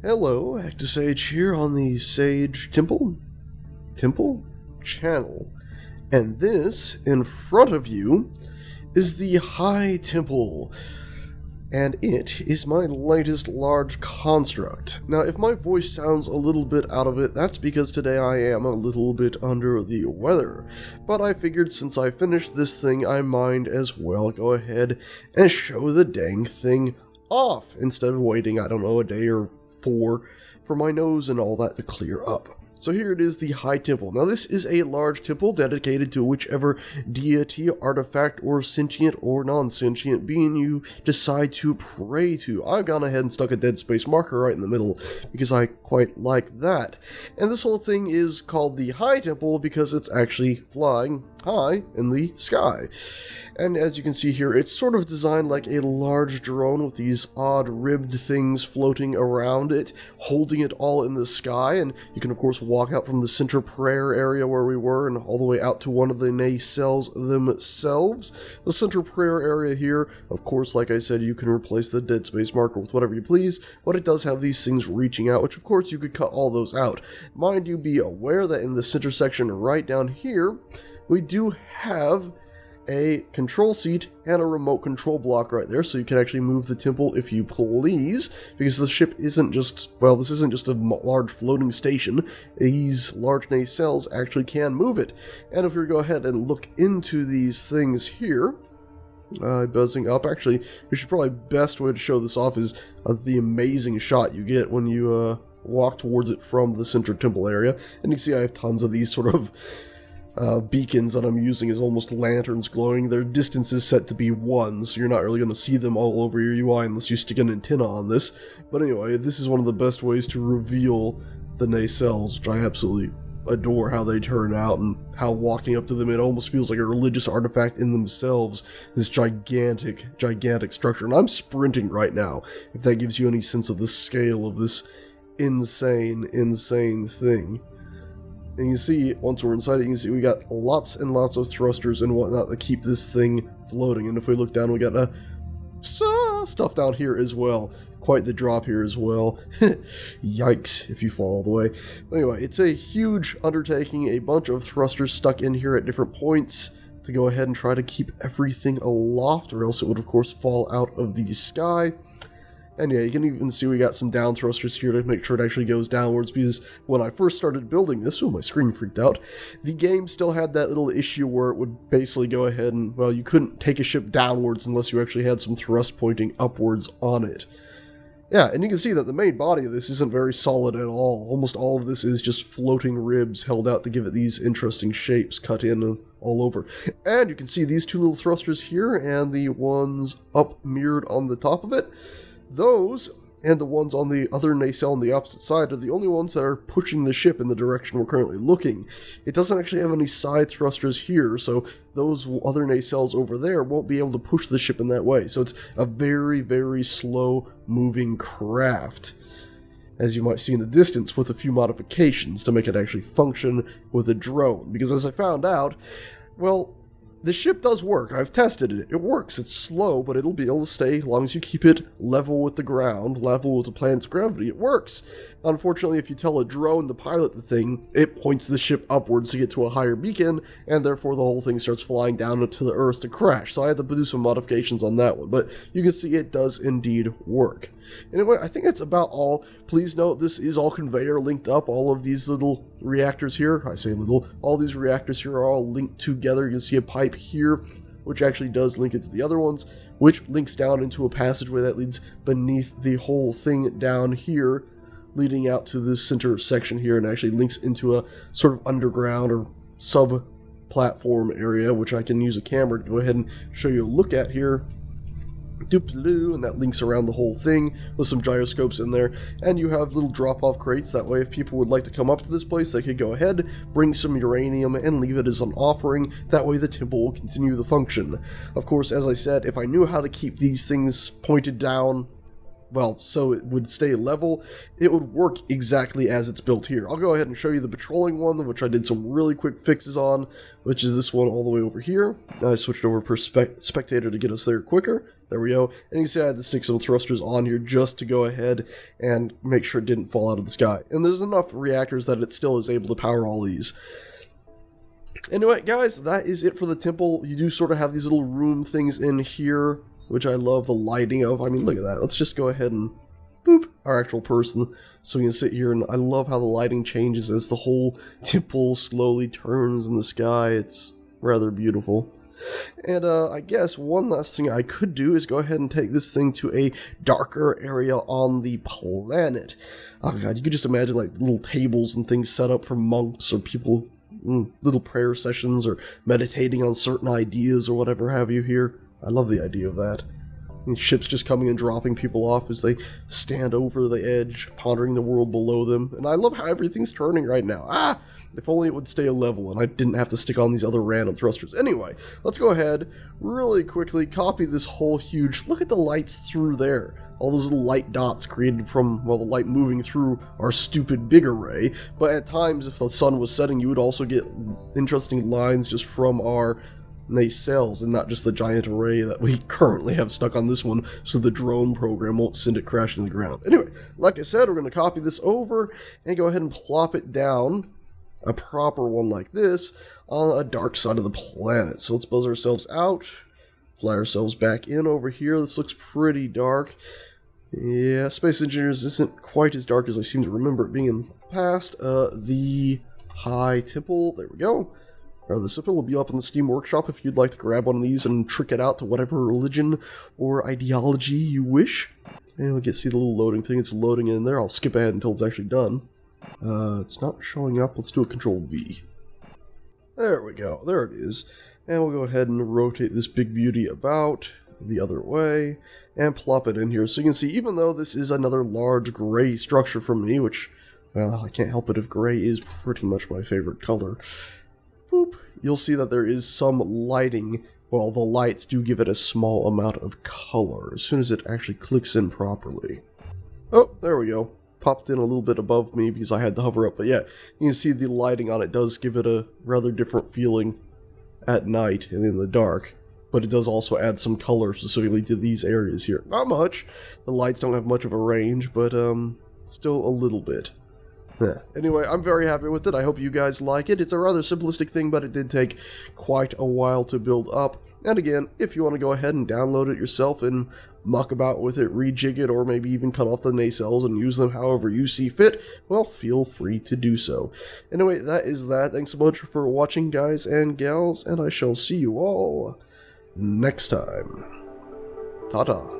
Hello, Active Sage here on the Sage Temple channel. And this, in front of you, is the High Temple. And it is my latest large construct. Now, if my voice sounds a little bit out of it, that's because today I am a little bit under the weather. But I figured since I finished this thing, I might as well go ahead and show the dang thing off, instead of waiting, I don't know, a day or four for my nose and all that to clear up. So here it is, the High Temple. Now this is a large temple dedicated to whichever deity, artifact, or sentient or non-sentient being you decide to pray to. I've gone ahead and stuck a dead space marker right in the middle because I quite like that. And this whole thing is called the High Temple because it's actually flying high in the sky. And as you can see here, it's sort of designed like a large drone with these odd ribbed things floating around it, holding it all in the sky. And you can of course walk out from the center prayer area where we were and all the way out to one of the nacelles themselves. The center prayer area here, of course, like I said, you can replace the dead space marker with whatever you please, but it does have these things reaching out, which of course you could cut all those out. Mind you, be aware that in the center section right down here, we do have a control seat and a remote control block right there, so you can actually move the temple if you please, because the ship isn't just, well, this isn't just a large floating station. These large nacelles actually can move it. And if we go ahead and look into these things here, buzzing up, actually, we should probably, best way to show this off is the amazing shot you get when you walk towards it from the center temple area. And you can see I have tons of these sort of beacons that I'm using as almost lanterns glowing. Their distance is set to be 1, so you're not really going to see them all over your UI unless you stick an antenna on this. But anyway, this is one of the best ways to reveal the nacelles, which I absolutely adore how they turn out and how walking up to them, it almost feels like a religious artifact in themselves. This gigantic structure. And I'm sprinting right now, if that gives you any sense of the scale of this insane thing. And you see, once we're inside it, you can see we got lots and lots of thrusters and whatnot to keep this thing floating. And if we look down, we got stuff down here as well. Quite the drop here as well. Yikes, if you fall all the way. But anyway, it's a huge undertaking, a bunch of thrusters stuck in here at different points to go ahead and try to keep everything aloft, or else it would of course fall out of the sky. And yeah, you can even see we got some down thrusters here to make sure it actually goes downwards, because when I first started building this, oh, my screen freaked out, the game still had that little issue where it would basically go ahead and, well, you couldn't take a ship downwards unless you actually had some thrust pointing upwards on it. Yeah, and you can see that the main body of this isn't very solid at all. Almost all of this is just floating ribs held out to give it these interesting shapes cut in all over. And you can see these two little thrusters here and the ones up mirrored on the top of it. Those, and the ones on the other nacelle on the opposite side, are the only ones that are pushing the ship in the direction we're currently looking. It doesn't actually have any side thrusters here, so those other nacelles over there won't be able to push the ship in that way. So it's a very, very slow moving craft, as you might see in the distance, with a few modifications to make it actually function with a drone. Because as I found out, well, the ship does work. I've tested it. It works. It's slow, but it'll be able to stay as long as you keep it level with the ground, level with the planet's gravity. It works. Unfortunately, if you tell a drone to pilot the thing, it points the ship upwards to get to a higher beacon, and therefore the whole thing starts flying down into the Earth to crash. So I had to do some modifications on that one, but you can see it does indeed work. Anyway, I think that's about all. Please note, this is all conveyor linked up. All of these little reactors here, I say little, all these reactors here are all linked together. You can see a pipe here, which actually does link it to the other ones, which links down into a passageway that leads beneath the whole thing down here, leading out to this center section here, and actually links into a sort of underground or sub-platform area, which I can use a camera to go ahead and show you a look at here. And that links around the whole thing with some gyroscopes in there, and you have little drop-off crates. That way, if people would like to come up to this place, they could go ahead, bring some uranium, and leave it as an offering. That way the temple will continue the function. Of course, as I said, if I knew how to keep these things pointed down well, so it would stay level, it would work exactly as it's built here. I'll go ahead and show you the patrolling one, which I did some really quick fixes on, which is this one all the way over here. Now I switched over per spectator to get us there quicker. There we go. And you can see I had to stick some thrusters on here just to go ahead and make sure it didn't fall out of the sky. And there's enough reactors that it still is able to power all these. Anyway, guys, that is it for the temple. You do sort of have these little room things in here, which I love the lighting of. I mean, look at that. Let's just go ahead and boop our actual person so we can sit here, and I love how the lighting changes as the whole temple slowly turns in the sky. It's rather beautiful. And I guess one last thing I could do is go ahead and take this thing to a darker area on the planet. Oh god, you could just imagine like little tables and things set up for monks or people, little prayer sessions or meditating on certain ideas or whatever have you here. I love the idea of that. And ships just coming and dropping people off as they stand over the edge, pondering the world below them. And I love how everything's turning right now. If only it would stay a level and I didn't have to stick on these other random thrusters. Anyway, let's go ahead, really quickly, copy this whole huge... Look at the lights through there. All those little light dots created from, well, the light moving through our stupid big array. But at times, if the sun was setting, you would also get interesting lines just from our nacelles and not just the giant array that we currently have stuck on this one, so the drone program won't send it crashing to the ground. Anyway, like I said, we're going to copy this over and go ahead and plop it down, a proper one like this, on a dark side of the planet. So let's buzz ourselves out, fly ourselves back in over here. This looks pretty dark. Yeah, Space Engineers isn't quite as dark as I seem to remember it being in the past. The High Temple, there we go. The simple will be up in the Steam Workshop if you'd like to grab one of these and trick it out to whatever religion or ideology you wish. And we'll see the little loading thing. It's loading in there. I'll skip ahead until it's actually done. It's not showing up. Let's do a Control-V. There we go. There it is. And we'll go ahead and rotate this big beauty about the other way and plop it in here. So you can see, even though this is another large gray structure for me, which, well, I can't help it if gray is pretty much my favorite color. Boop. You'll see that there is some lighting. Well, the lights do give it a small amount of color as soon as it actually clicks in properly. Oh, there we go. Popped in a little bit above me because I had to hover up. But yeah, you can see the lighting on it does give it a rather different feeling at night and in the dark. But it does also add some color specifically to these areas here. Not much. The lights don't have much of a range, but still a little bit. Anyway, I'm very happy with it. I hope you guys like it. It's a rather simplistic thing, but it did take quite a while to build up. And again, if you want to go ahead and download it yourself and muck about with it, rejig it, or maybe even cut off the nacelles and use them however you see fit, well, feel free to do so. Anyway, that is that. Thanks so much for watching, guys and gals, and I shall see you all next time. Ta-ta.